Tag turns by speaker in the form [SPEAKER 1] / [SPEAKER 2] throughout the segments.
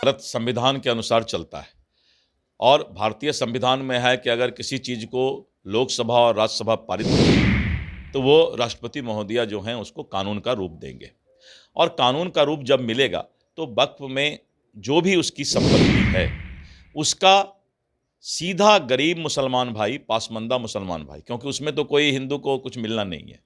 [SPEAKER 1] भारत संविधान के अनुसार चलता है और भारतीय संविधान में है कि अगर किसी चीज़ को लोकसभा और राज्यसभा पारित करें तो वो राष्ट्रपति महोदया जो हैं उसको कानून का रूप देंगे। और कानून का रूप जब मिलेगा तो वक्फ में जो भी उसकी संपत्ति है उसका सीधा गरीब मुसलमान भाई, पासमंदा मुसलमान भाई, क्योंकि उसमें तो कोई हिंदू को कुछ मिलना नहीं है।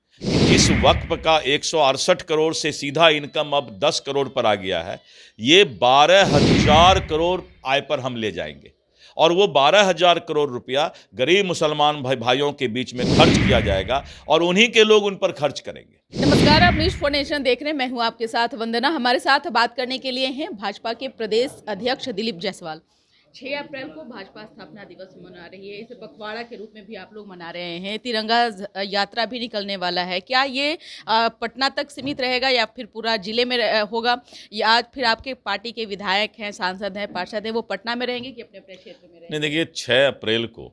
[SPEAKER 1] इस वक्फ का 168 करोड़ से सीधा इनकम अब 10 करोड़ पर आ गया है। ये 12,000 करोड़ आय पर हम ले जाएंगे और वो 12,000 करोड़ रुपया गरीब मुसलमान भाइयों के बीच में खर्च किया जाएगा और उन्हीं के लोग उन पर खर्च करेंगे।
[SPEAKER 2] नमस्कार, आप न्यूज़ फॉर नेशन देख रहे हैं। मैं हूं आपके साथ वंदना। हमारे साथ बात करने के लिए हैं भाजपा के प्रदेश अध्यक्ष दिलीप जायसवाल। 6 अप्रैल को भाजपा स्थापना दिवस मना रही है, इसे पखवाड़ा के रूप में भी आप लोग मना रहे हैं। तिरंगा यात्रा भी निकलने वाला है। क्या ये पटना तक सीमित रहेगा या फिर पूरा जिले में होगा, या फिर आपके पार्टी के विधायक हैं, सांसद हैं, पार्षद हैं, वो पटना में रहेंगे कि अपने अपने क्षेत्र में रहेंगे?
[SPEAKER 1] नहीं, देखिए 6 अप्रैल को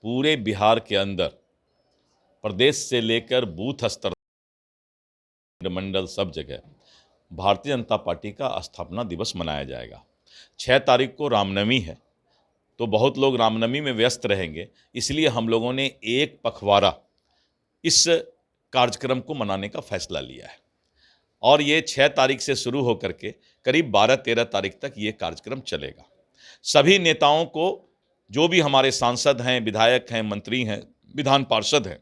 [SPEAKER 1] पूरे बिहार के अंदर प्रदेश से लेकर बूथ स्तर मंडल सब जगह भारतीय जनता पार्टी का स्थापना दिवस मनाया जाएगा। 6 तारीख को रामनवमी है तो बहुत लोग रामनवमी में व्यस्त रहेंगे, इसलिए हम लोगों ने एक पखवाड़ा इस कार्यक्रम को मनाने का फैसला लिया है और ये 6 तारीख से शुरू होकर के करीब 12-13 तारीख तक ये कार्यक्रम चलेगा। सभी नेताओं को, जो भी हमारे सांसद हैं, विधायक हैं, मंत्री हैं, विधान पार्षद हैं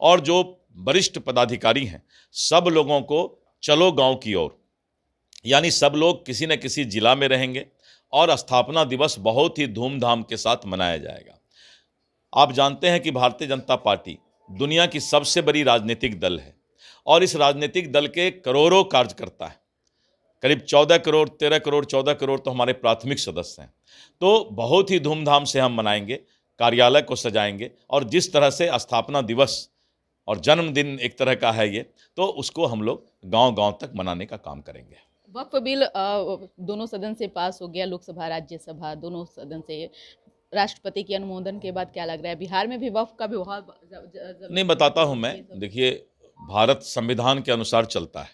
[SPEAKER 1] और जो वरिष्ठ पदाधिकारी हैं, सब लोगों को चलो गांव की ओर, यानी सब लोग किसी न किसी जिला में रहेंगे और स्थापना दिवस बहुत ही धूमधाम के साथ मनाया जाएगा। आप जानते हैं कि भारतीय जनता पार्टी दुनिया की सबसे बड़ी राजनीतिक दल है और इस राजनीतिक दल के करोड़ों कार्यकर्ता हैं। करीब 14 करोड़, 13 करोड़, 14 करोड़ तो हमारे प्राथमिक सदस्य हैं। तो बहुत ही धूमधाम से हम मनाएंगे, कार्यालय को सजाएंगे और जिस तरह से स्थापना दिवस और जन्मदिन एक तरह का है ये, तो उसको हम लोग गांव-गांव तक मनाने का काम करेंगे।
[SPEAKER 2] वक्फ बिल दोनों सदन से पास हो गया, लोकसभा राज्यसभा दोनों सदन से। राष्ट्रपति के अनुमोदन के बाद क्या लग रहा है, बिहार में भी वक्फ का भी बहुत
[SPEAKER 1] नहीं, बताता हूं मैं। देखिए, भारत संविधान के अनुसार चलता है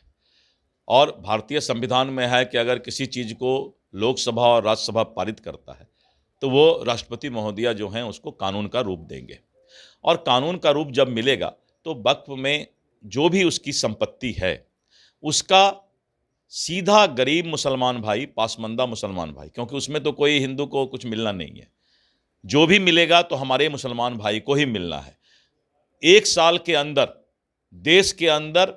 [SPEAKER 1] और भारतीय संविधान में है कि अगर किसी चीज़ को लोकसभा और राज्यसभा पारित करता है तो वो राष्ट्रपति महोदया जो हैं उसको कानून का रूप देंगे और कानून का रूप जब मिलेगा तो वक्फ में जो भी उसकी संपत्ति है उसका सीधा गरीब मुसलमान भाई, पासमंदा मुसलमान भाई, क्योंकि उसमें तो कोई हिंदू को कुछ मिलना नहीं है, जो भी मिलेगा तो हमारे मुसलमान भाई को ही मिलना है। 1 साल के अंदर देश के अंदर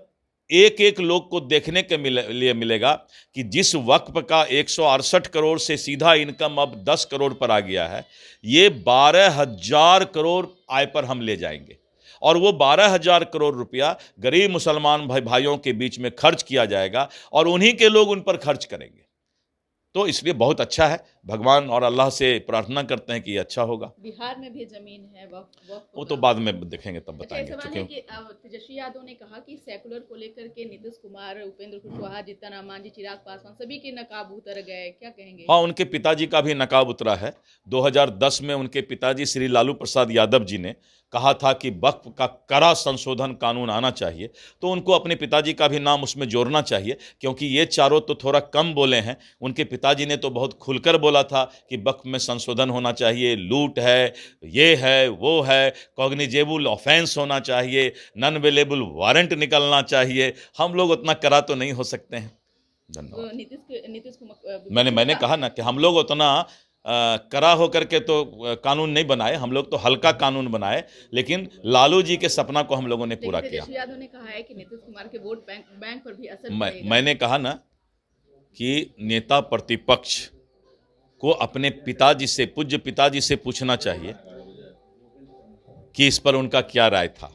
[SPEAKER 1] एक एक लोग को देखने के लिए मिलेगा कि जिस वक्फ का 168 करोड़ से सीधा इनकम अब 10 करोड़ पर आ गया है, ये 12,000 करोड़ आय पर हम ले जाएंगे और वो 12,000 करोड़ रुपया गरीब मुसलमान भाइयों के बीच में खर्च किया जाएगा और उन्हीं के लोग उन पर खर्च करेंगे। तो इसलिए बहुत अच्छा है। भगवान और अल्लाह से प्रार्थना करते हैं कि ये अच्छा होगा।
[SPEAKER 2] बिहार में भी जमीन है,
[SPEAKER 1] वो तो बाद में देखेंगे, तब बताएंगे।
[SPEAKER 2] तेजस्वी यादव ने कहा कि सेकुलर को लेकर के नीतीश कुमार, उपेंद्र कुशवाहा, जीतन राम मांझी, चिराग पासवान सभी के नकाब उतर गए, क्या कहेंगे?
[SPEAKER 1] हाँ, उनके पिताजी का भी नकाब उतरा है। 2010 में उनके पिताजी श्री लालू प्रसाद यादव जी ने कहा था कि वक्फ का कड़ा संशोधन कानून आना चाहिए, तो उनको अपने पिताजी का भी नाम उसमें जोड़ना चाहिए, क्योंकि ये चारों तो थोड़ा कम बोले हैं। उनके पिताजी ने तो बहुत खुलकर बोला था कि वक्फ में संशोधन होना चाहिए, लूट है, ये है, वो है, कॉग्निजेबल ऑफेंस होना चाहिए, नॉन अवेलेबल वारंट निकलना चाहिए। हम लोग उतना कड़ा तो नहीं हो सकते हैं। धन्यवाद।
[SPEAKER 2] नीतीश कुमार,
[SPEAKER 1] मैंने कहा ना कि हम लोग उतना कड़ा होकर के तो कानून नहीं बनाए, हम लोग तो हल्का कानून बनाए, लेकिन लालू जी के सपना को हम लोगों ने पूरा किया।
[SPEAKER 2] यादव ने कहा है कि नीतीश कुमार के वोट बैंक पर भी असर
[SPEAKER 1] पड़ेगा। मैंने कहा ना कि नेता प्रतिपक्ष को अपने पिताजी से, पूज्य पिताजी से पूछना चाहिए कि इस पर उनका क्या राय था।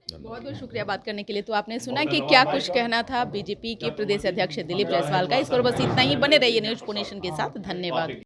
[SPEAKER 2] बहुत बहुत शुक्रिया बात करने के लिए। तो आपने सुना कि क्या कुछ कहना था बीजेपी के प्रदेश अध्यक्ष दिलीप जायसवाल का। इस पर बस इतना ही। बने रहिए न्यूज़ फॉर नेशन के साथ। धन्यवाद।